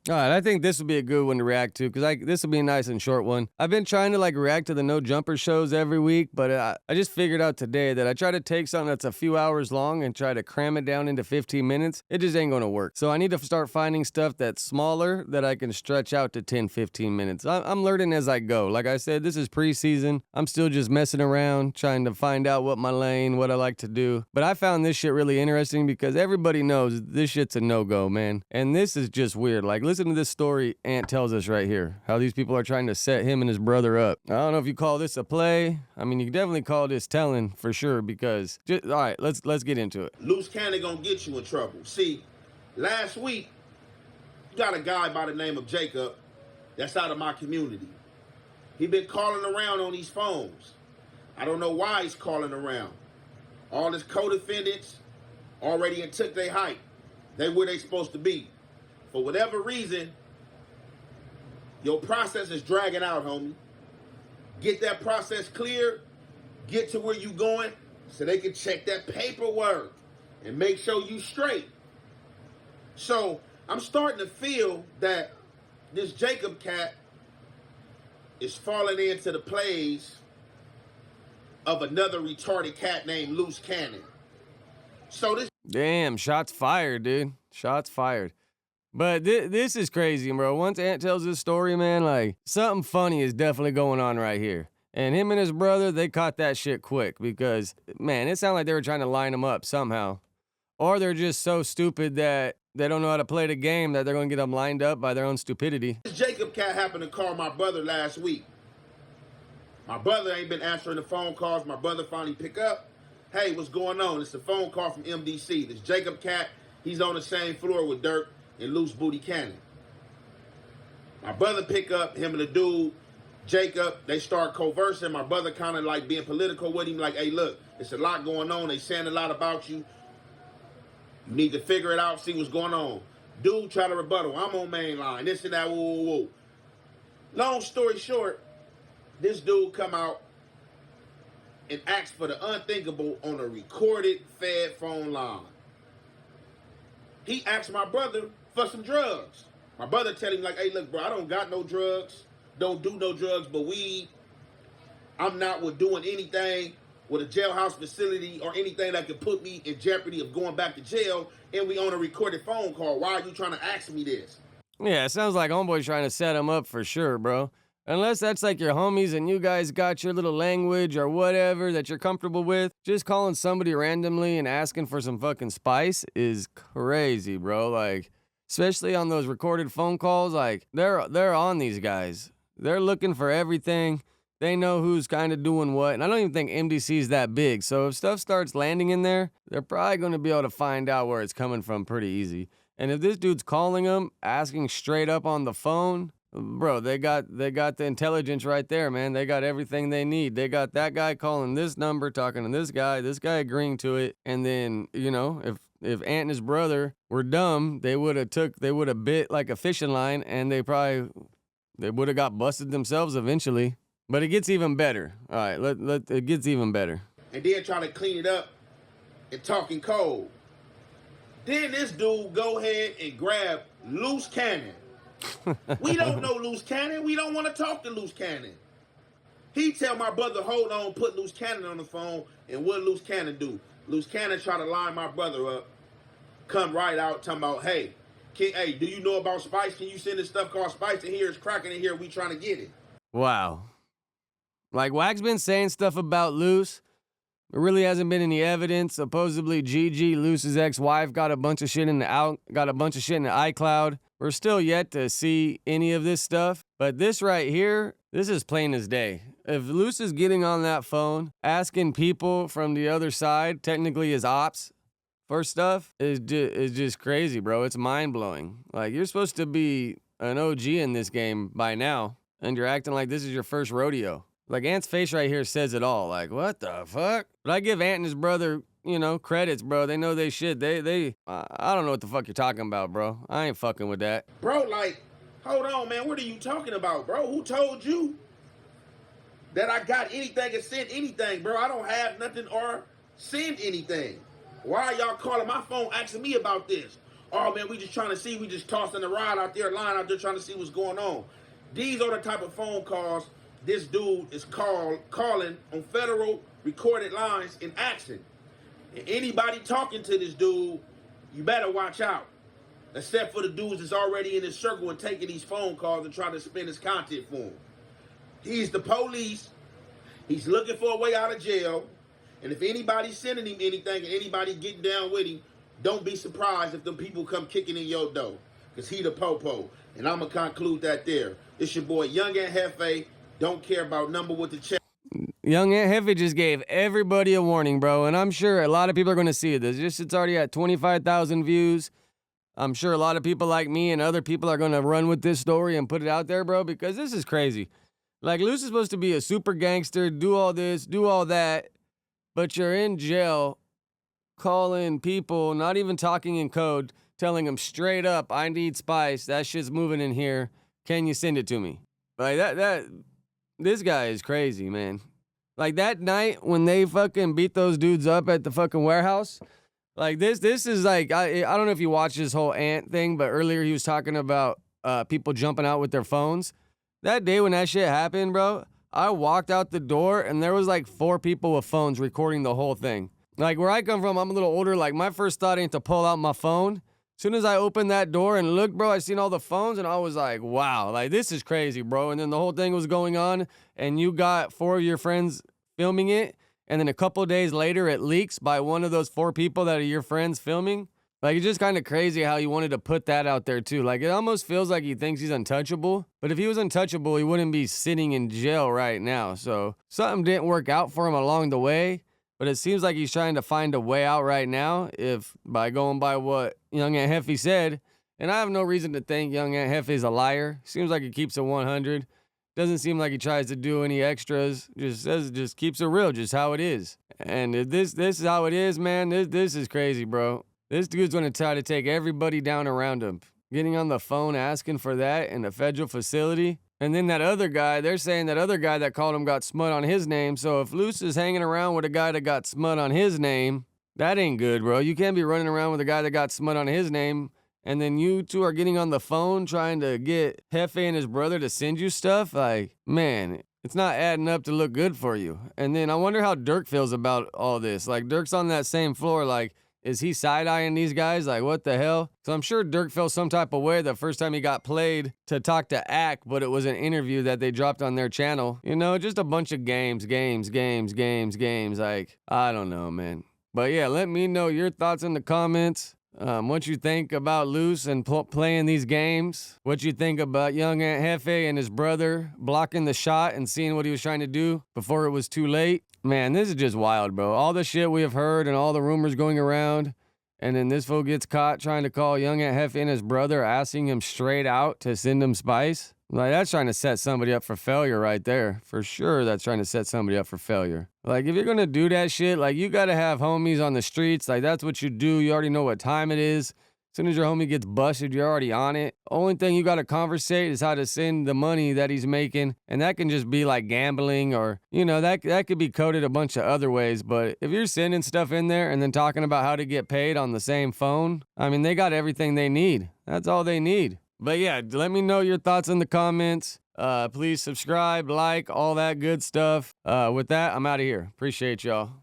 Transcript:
All right, I think this would be a good one to react to because this will be a nice and short one. I've been trying to like react to the no jumper shows every week, but I just figured out today that I try to take something that's a few hours long and try to cram it down into 15 minutes. It just ain't gonna work. So I need to start finding stuff that's smaller that I can stretch out to 10, 15 minutes. I'm learning as I go. Like I said, this is preseason. I'm still just messing around, trying to find out what my lane, what I like to do. But I found this shit really interesting because everybody knows this shit's a no-go, man. And this is just weird. Like, listen to this story Ant tells us right here. How these people are trying to set him and his brother up. I don't know if you call this a play. I mean, you can definitely call this telling for sure because, all right, let's get into it. Luce Cannon gonna get you in trouble. See, last week, you got a guy by the name of Jacob that's out of my community. He been calling around on these phones. I don't know why he's calling around. All his co-defendants already took their hike. They where they supposed to be. For whatever reason, your process is dragging out, homie. Get that process clear. Get to where you going so they can check that paperwork and make sure you straight. So I'm starting to feel that this Jacob cat is falling into the plays of another retarded cat named Luce Cannon. So this... Damn, shots fired, dude. Shots fired. But this is crazy, bro. Once Ant tells this story, man, like, something funny is definitely going on right here. And him and his brother, they caught that shit quick because, man, it sounded like they were trying to line him up somehow. Or they're just so stupid that they don't know how to play the game that they're going to get them lined up by their own stupidity. This Jacob cat happened to call my brother last week. My brother ain't been answering the phone calls. My brother finally pick up. Hey, what's going on? It's a phone call from MDC. This Jacob cat, he's on the same floor with Dirk and Loose Booty Cannon. My brother pick up, him and the dude, Jacob, they start conversing. My brother kind of like being political with him, like, hey, look, it's a lot going on. They saying a lot about you. You need to figure it out, see what's going on. Dude try to rebuttal. I'm on main line, this and that, whoa, whoa, whoa. Long story short, this dude come out and ask for the unthinkable on a recorded Fed phone line. He asked my brother for some drugs. My brother tell him like, hey, look, bro, I don't got no drugs. Don't do no drugs but weed. I'm not with doing anything with a jailhouse facility or anything that could put me in jeopardy of going back to jail, and we on a recorded phone call. Why are you trying to ask me this? Yeah, it sounds like homeboy's trying to set him up for sure, bro. Unless that's like your homies and you guys got your little language or whatever that you're comfortable with, just calling somebody randomly and asking for some fucking spice is crazy, bro. Like, especially on those recorded phone calls, like, they're on these guys. They're looking for everything. They know who's kind of doing what. And I don't even think MDC is that big. So if stuff starts landing in there, they're probably going to be able to find out where it's coming from pretty easy. And if this dude's calling them, asking straight up on the phone, bro, they got the intelligence right there, man. They got everything they need. They got that guy calling this number, talking to this guy agreeing to it. And then, you know, if Ant and his brother were dumb, they would have bit like a fishing line, and they would have got busted themselves eventually. But it gets even better. All right, it gets even better. And then try to clean it up and talking cold. Then this dude go ahead and grab Luce Cannon. We don't know Luce Cannon. We don't want to talk to Luce Cannon. He tell my brother, hold on, put Luce Cannon on the phone. And what Luce Cannon do? Luce Cannon try to line my brother up, come right out talking about, hey, do you know about spice? Can you send this stuff called spice in here? It's cracking in here. We trying to get it. Wow. Like, Wack's been saying stuff about Luce. There really hasn't been any evidence. Supposedly, Gigi, Luce's ex-wife, got a bunch of shit in the iCloud. We're still yet to see any of this stuff. But this right here, this is plain as day. If Luce is getting on that phone, asking people from the other side, technically his ops, for stuff, is just crazy, bro. It's mind-blowing. Like, you're supposed to be an OG in this game by now, and you're acting like this is your first rodeo. Like, Ant's face right here says it all. Like, what the fuck? But I give Ant and his brother, you know, credits, bro. They know they shit. I don't know what the fuck you're talking about, bro. I ain't fucking with that. Bro, like, hold on, man. What are you talking about, bro? Who told you that I got anything and sent anything, bro? I don't have nothing or send anything. Why are y'all calling my phone asking me about this? Oh man, we just trying to see. We just tossing the rod out there, line out there, trying to see what's going on. These are the type of phone calls this dude is calling on federal recorded lines in action. And anybody talking to this dude, you better watch out. Except for the dudes that's already in his circle and taking these phone calls and trying to spin his content for him. He's the police. He's looking for a way out of jail. And if anybody's sending him anything and anybody getting down with him, don't be surprised if them people come kicking in your door. Because he the po-po. And I'm going to conclude that there. It's your boy, Young Ant Jefe. Don't care about number with the check. Young Ant Jefe just gave everybody a warning, bro. And I'm sure a lot of people are going to see this. It's already at 25,000 views. I'm sure a lot of people like me and other people are going to run with this story and put it out there, bro, because this is crazy. Like, Luce is supposed to be a super gangster, do all this, do all that, but you're in jail calling people, not even talking in code, telling them straight up, I need spice, that shit's moving in here, can you send it to me? Like, this guy is crazy, man. Like, that night when they fucking beat those dudes up at the fucking warehouse, like, this is like, I don't know if you watched this whole Ant thing, but earlier he was talking about people jumping out with their phones. That day when that shit happened, bro, I walked out the door and there was like 4 people with phones recording the whole thing. Like, where I come from, I'm a little older. Like, my first thought ain't to pull out my phone. As soon as I opened that door and looked, bro, I seen all the phones and I was like, wow, like, this is crazy, bro. And then the whole thing was going on and you got 4 of your friends filming it. And then a couple of days later, it leaks by one of those 4 people that are your friends filming. Like, it's just kind of crazy how he wanted to put that out there, too. Like, it almost feels like he thinks he's untouchable. But if he was untouchable, he wouldn't be sitting in jail right now. So something didn't work out for him along the way. But it seems like he's trying to find a way out right now, if by going by what Young Ant Jefe said. And I have no reason to think Young Ant Jefe is a liar. Seems like he keeps it 100. Doesn't seem like he tries to do any extras. Just keeps it real, just how it is. And if this is how it is, man. This is crazy, bro. This dude's gonna try to take everybody down around him. Getting on the phone asking for that in a federal facility. And then that other guy, they're saying that other guy that called him got smut on his name. So if Luce is hanging around with a guy that got smut on his name, that ain't good, bro. You can't be running around with a guy that got smut on his name. And then you two are getting on the phone trying to get Jefe and his brother to send you stuff. Like, man, it's not adding up to look good for you. And then I wonder how Dirk feels about all this. Like, Dirk's on that same floor. Like, is he side-eyeing these guys? Like, what the hell? So I'm sure Dirk felt some type of way the first time he got played to talk to Ack, but it was an interview that they dropped on their channel. You know, just a bunch of games. Like, I don't know, man. But yeah, let me know your thoughts in the comments. What you think about Luce and playing these games. What you think about Young Ant Jefe and his brother blocking the shot and seeing what he was trying to do before it was too late. Man, this is just wild, bro. All the shit we have heard and all the rumors going around. And then this fool gets caught trying to call Young Ant Jefe and his brother, asking him straight out to send him spice. Like, that's trying to set somebody up for failure right there. For sure, that's trying to set somebody up for failure. Like, if you're gonna do that shit, like, you gotta have homies on the streets. Like, that's what you do. You already know what time it is. As soon as your homie gets busted, you're already on it. Only thing you gotta conversate is how to send the money that he's making. And that can just be like gambling or, you know, that could be coded a bunch of other ways. But if you're sending stuff in there and then talking about how to get paid on the same phone, I mean, they got everything they need. That's all they need. But yeah, let me know your thoughts in the comments. Please subscribe, like, all that good stuff. With that, I'm out of here. Appreciate y'all.